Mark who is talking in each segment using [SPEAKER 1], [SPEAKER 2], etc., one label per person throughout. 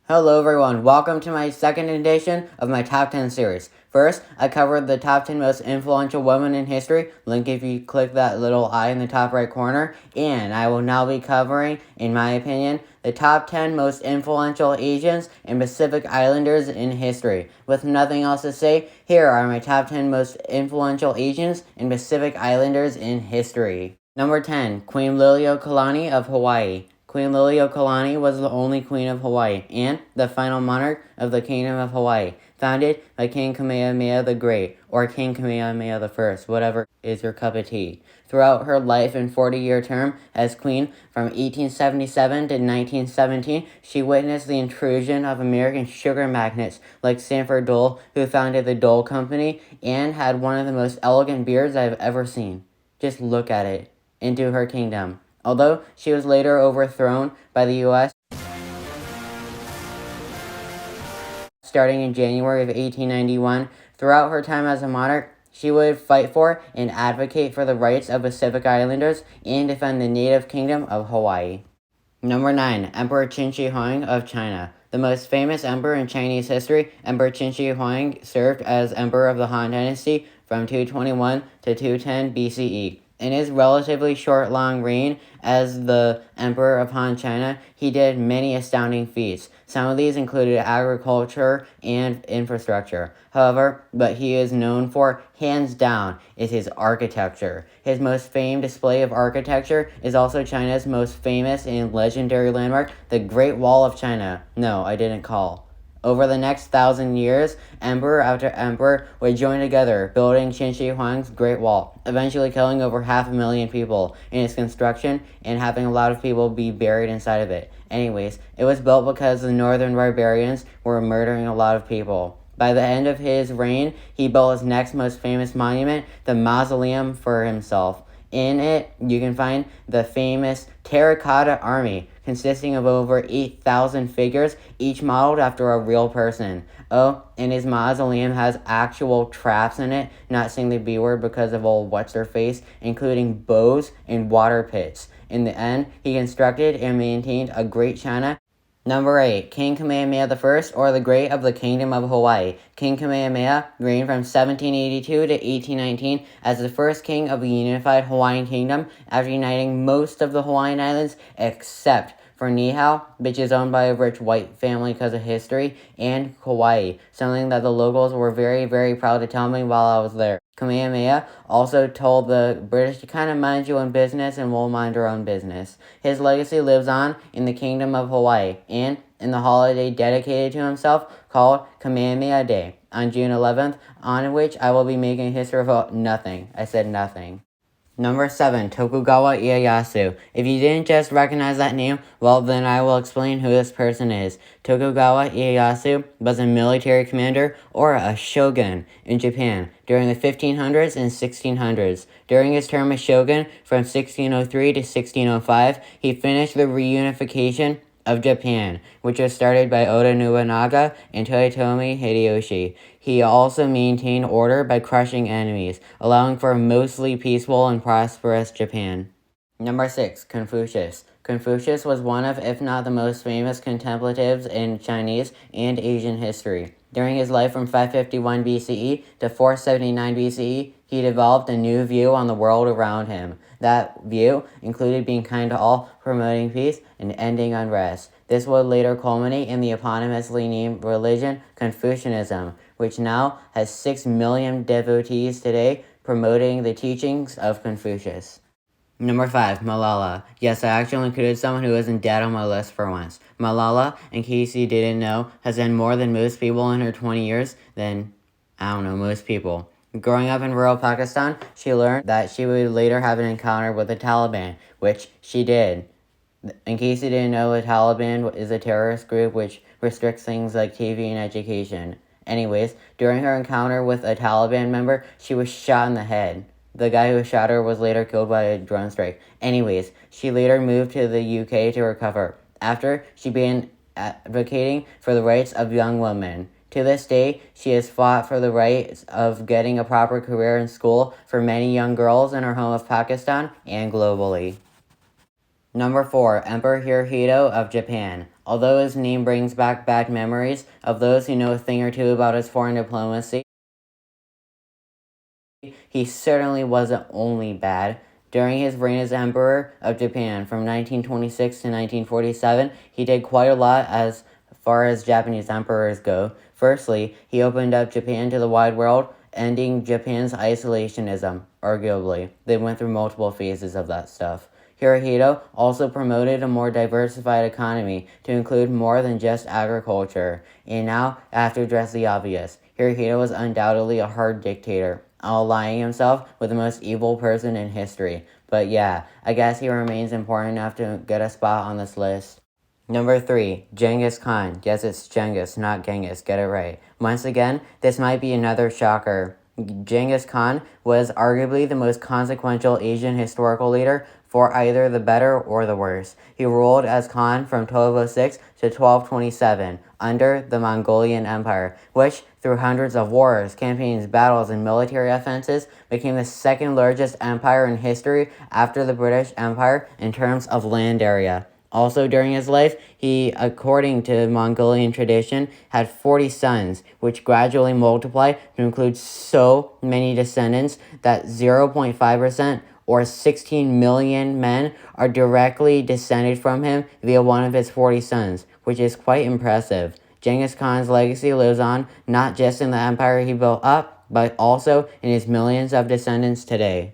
[SPEAKER 1] Hello everyone, welcome to my second edition of my top 10 series. First, I covered the top 10 most influential women in history, link if you click that little eye in the top right corner, and I will now be covering, in my opinion, the top 10 most influential Asians and Pacific Islanders in history. With nothing else to say, here are my top 10 most influential Asians and Pacific Islanders in history. Number 10, Queen Lilio Kalani of Hawaii. Queen Lilio Kalani was the only queen of Hawaii and the final monarch of the Kingdom of Hawaii, founded by King Kamehameha the Great, or King Kamehameha the First, whatever is your cup of tea. Throughout her life and 40-year term as queen from 1877 to 1917, she witnessed the intrusion of American sugar magnates like Sanford Dole, who founded the Dole Company and had one of the most elegant beards I've ever seen. Just look at it. Into her kingdom. Although she was later overthrown by the U.S. starting in January of 1891, throughout her time as a monarch, she would fight for and advocate for the rights of Pacific Islanders and defend the native kingdom of Hawaii. Number 9. Emperor Qin Shihuang of China. The most famous emperor in Chinese history, Emperor Qin Shihuang served as emperor of the Han Dynasty from 221 to 210 BCE. In his relatively short, long reign as the Emperor of Han China, he did many astounding feats. Some of these included agriculture and infrastructure. However, what he is known for, hands down, is his architecture. His most famed display of architecture is also China's most famous and legendary landmark, the Great Wall of China. No, I didn't call. Over the next 1,000 years, emperor after emperor would join together, building Qin Shihuang's Great Wall, eventually killing over 500,000 people in its construction and having a lot of people be buried inside of it. Anyways, it was built because the northern barbarians were murdering a lot of people. By the end of his reign, he built his next most famous monument, the mausoleum for himself. In it, you can find the famous terracotta army, consisting of over 8,000 figures, each modeled after a real person. Oh, and his mausoleum has actual traps in it, not saying the B word because of old what's-her-face, including bows and water pits. In the end, he constructed and maintained a great China. Number 8. King Kamehameha I, or the Great of the Kingdom of Hawaii. King Kamehameha reigned from 1782 to 1819 as the first king of the unified Hawaiian kingdom after uniting most of the Hawaiian Islands except for Niihau, which is owned by a rich white family because of history, and Kauai, something that the locals were very, very proud to tell me while I was there. Kamehameha also told the British to kind of mind your own business and we'll mind our own business. His legacy lives on in the Kingdom of Hawaii and in the holiday dedicated to himself called Kamehameha Day on June 11th, on which I will be making history about nothing. I said nothing. Number 7. Tokugawa Ieyasu. If you didn't just recognize that name, well then I will explain who this person is. Tokugawa Ieyasu was a military commander, or a shogun, in Japan during the 1500s and 1600s. During his term as shogun, from 1603 to 1605, he finished the reunification of Japan, which was started by Oda Nobunaga and Toyotomi Hideyoshi. He also maintained order by crushing enemies, allowing for a mostly peaceful and prosperous Japan. Number 6. Confucius. Confucius was one of, if not the most famous contemplatives in Chinese and Asian history. During his life from 551 BCE to 479 BCE, he developed a new view on the world around him. That view included being kind to all, promoting peace, and ending unrest. This would later culminate in the eponymously named religion Confucianism, which now has 6 million devotees today, promoting the teachings of Confucius. Number 5. Malala. Yes, I actually included someone who wasn't dead on my list for once. Malala, in case you didn't know, has done more than most people in her 20 years than, most people. Growing up in rural Pakistan, she learned that she would later have an encounter with the Taliban, which she did. In case you didn't know, the Taliban is a terrorist group which restricts things like TV and education. Anyways, during her encounter with a Taliban member, she was shot in the head. The guy who shot her was later killed by a drone strike. Anyways, she later moved to the UK to recover, after she began advocating for the rights of young women. To this day, she has fought for the rights of getting a proper career in school for many young girls in her home of Pakistan and globally. Number 4. Emperor Hirohito of Japan. Although his name brings back bad memories of those who know a thing or two about his foreign diplomacy, he certainly wasn't only bad. During his reign as Emperor of Japan from 1926 to 1947, he did quite a lot as far as Japanese emperors go. Firstly, he opened up Japan to the wide world, ending Japan's isolationism, arguably. They went through multiple phases of that stuff. Hirohito also promoted a more diversified economy to include more than just agriculture. And now, I have to address the obvious. Hirohito was undoubtedly a hard dictator, aligning himself with the most evil person in history. But yeah, I guess he remains important enough to get a spot on this list. Number 3, Genghis Khan. Yes, it's Genghis, not Genghis. Get it right. Once again, this might be another shocker. Genghis Khan was arguably the most consequential Asian historical leader for either the better or the worse. He ruled as Khan from 1206 to 1227 under the Mongolian Empire, which, through hundreds of wars, campaigns, battles, and military offenses, became the second largest empire in history after the British Empire in terms of land area. Also during his life, he, according to Mongolian tradition, had 40 sons, which gradually multiplied to include so many descendants that 0.5% or 16 million men are directly descended from him via one of his 40 sons, which is quite impressive. Genghis Khan's legacy lives on not just in the empire he built up, but also in his millions of descendants today.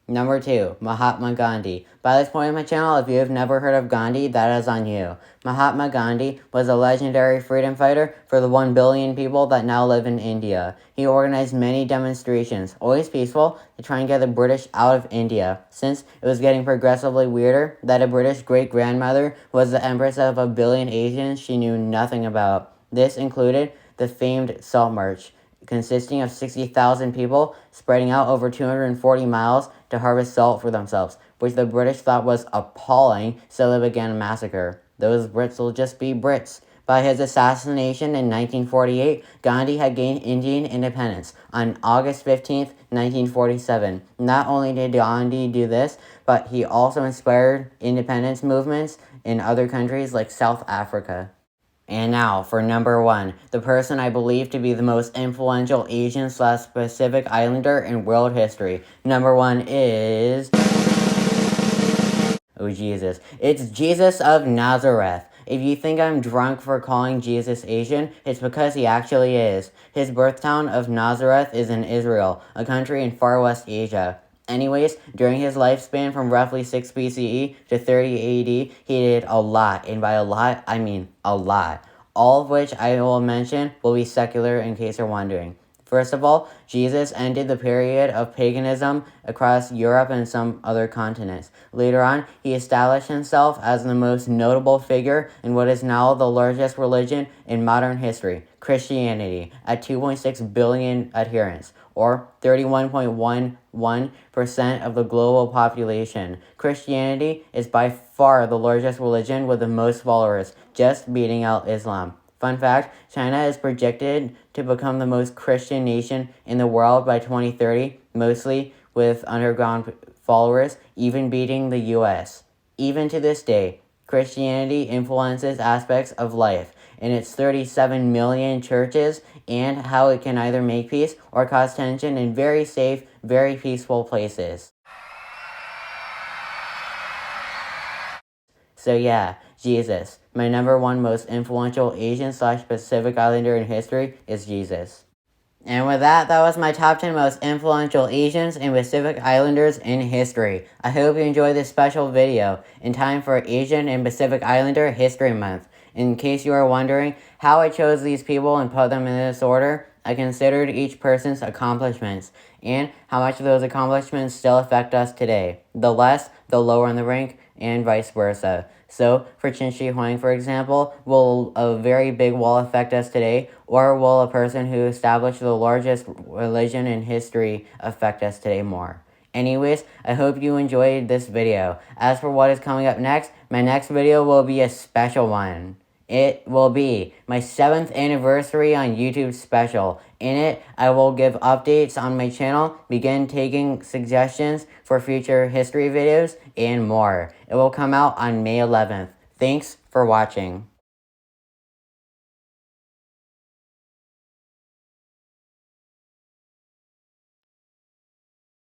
[SPEAKER 1] Number 2, Mahatma Gandhi. By this point in my channel, if you have never heard of Gandhi, that is on you. Mahatma Gandhi was a legendary freedom fighter for the 1 billion people that now live in India. He organized many demonstrations, always peaceful, to try and get the British out of India, since it was getting progressively weirder that a British great-grandmother was the empress of a billion Asians she knew nothing about. This included the famed Salt March, consisting of 60,000 people spreading out over 240 miles to harvest salt for themselves, which the British thought was appalling, so they began a massacre. Those Brits will just be Brits. By his assassination in 1948, Gandhi had gained Indian independence on August 15, 1947. Not only did Gandhi do this, but he also inspired independence movements in other countries like South Africa. And now, for number 1, the person I believe to be the most influential Asian/Pacific Islander in world history. Number 1 is... oh, Jesus. It's Jesus of Nazareth. If you think I'm drunk for calling Jesus Asian, it's because he actually is. His birth town of Nazareth is in Israel, a country in far west Asia. Anyways, during his lifespan from roughly 6 BCE to 30 AD, he did a lot, and by a lot, I mean a lot. All of which I will mention will be secular in case you're wondering. First of all, Jesus ended the period of paganism across Europe and some other continents. Later on, he established himself as the most notable figure in what is now the largest religion in modern history, Christianity, at 2.6 billion adherents, or 31.11% of the global population. Christianity is by far the largest religion with the most followers, just beating out Islam. Fun fact, China is projected to become the most Christian nation in the world by 2030, mostly with underground followers, even beating the US. Even to this day, Christianity influences aspects of life in its 37 million churches and how it can either make peace or cause tension in very safe, very peaceful places. So yeah, Jesus. My number 1 most influential Asian/Pacific Islander in history is Jesus. And with that, that was my top 10 most influential Asians and Pacific Islanders in history. I hope you enjoyed this special video in time for Asian and Pacific Islander History Month. In case you are wondering how I chose these people and put them in this order, I considered each person's accomplishments and how much of those accomplishments still affect us today. The less, the lower in the rank, and vice versa. So, for Qin Shihuang, for example, will a very big wall affect us today, or will a person who established the largest religion in history affect us today more? Anyways, I hope you enjoyed this video. As for what is coming up next, my next video will be a special one. It will be my 7th anniversary on YouTube special. In it, I will give updates on my channel, begin taking suggestions for future history videos, and more. It will come out on May 11th. Thanks for watching.